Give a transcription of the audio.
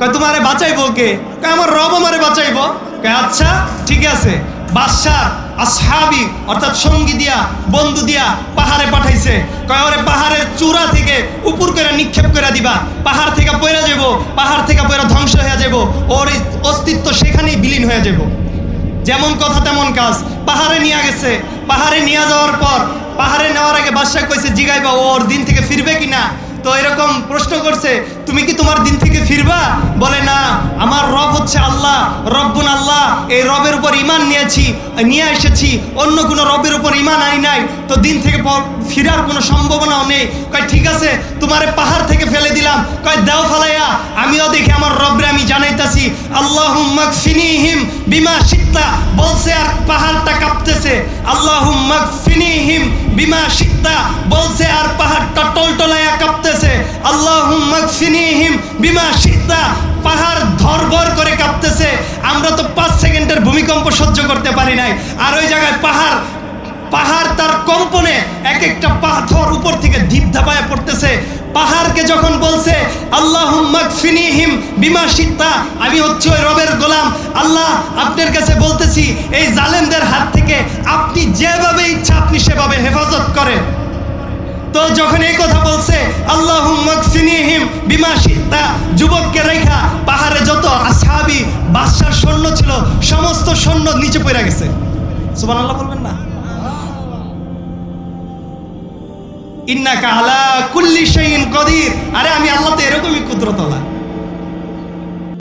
কয় তোমারে বাঁচাইবো কে? কয় আমার রব আমারে বাঁচাইবো। কয় আচ্ছা ঠিক আছে। বাদশাহ আসহাবি অর্থাৎ সঙ্গী দিয়া বন্ধু দিয়া পাহাড়ে পাঠাইছে। কয় ওরে পাহাড়ের চূড়া থেকে উপর করে নিক্ষেপ করে দিবা, পাহাড় থেকে পড়ে যাব, পাহাড় থেকে পড়ে ধ্বংস হয়ে যাব, ওর অস্তিত্ব সেখানেই বিলীন হয়ে যাব। যেমন কথা তেমন কাজ, পাহাড়ে নিয়ে গেছে। পাহাড়ে নিয়ে যাওয়ার পর পাহাড়ে নেওয়ার আগে বাদশাহ কইছে জিগাইবা ওর দিন থেকে ফিরবে কিনা। তো এরকম প্রশ্ন করছে, তুমি কি তোমার দিন থেকে ফিরবা? বলে না, আমার রব হচ্ছে আল্লাহ, রব্বুন আল্লাহ, এই রবের উপর ইমান নিয়ে এসেছি, অন্য কোনো রবের উপর ইমান আনি নাই, তো দিন থেকে ফিরার কোনো সম্ভাবনাও নেই। কয় ঠিক আছে, তোমারে পাহাড় থেকে ফেলে দিলাম। কয় দাও ফালাইয়া, আমিও দেখি আমার রবরে আমি জানাইতাছি। আল্লাহুম্মা কফিনিহিম বিমা শিত্তা বলছে আর পাহাড়টা কাঁপতেছে। আল্লাহুম্মা কফিনিহিম বিমা শিত্তা বলছে আর পাহাড়টা টলটলায়া কাঁপতেছে। আল্লাহুম্মা কফিনিহিম বিমা শিত্তা, পাহাড় ধরবর করে কাঁপতেছে। আমরা তো 5 সেকেন্ডের ভূমিকম্প সহ্য করতে পারি নাই, আর ওই জায়গায় পাহাড় তার কম্পনে এক একটা পাথর উপর থেকে ধীপ ধাপায় পড়তেছে। পাহাড়কে যখন বলছে আল্লাহুম্মা কফিনিহিম বিমা শিত্তা, আমি হচ্ছে ওই রবের গোলাম, আল্লাহ আপনার কাছে বলতেছি এই জালেমদের হাত থেকে আপনি যেভাবে ইচ্ছা আপনি সেভাবে হেফাজত করেন। তো যখন এই কথা বলছে আল্লাহুম্মা কফিনিহিম বিমা শিত্তা, যুবককে রেখা পাহাড়ে যত আসহাবি বাদশার সৈন্য ছিল সমস্ত সৈন্য নিচে পড়ে গেছে। সুবহানাল্লাহ বলবেন না? ইন্নাকা আলা কুল্লি শাইইন কদির, আরে আমি আল্লাহ তো এরকমই কুদরতওয়ালা।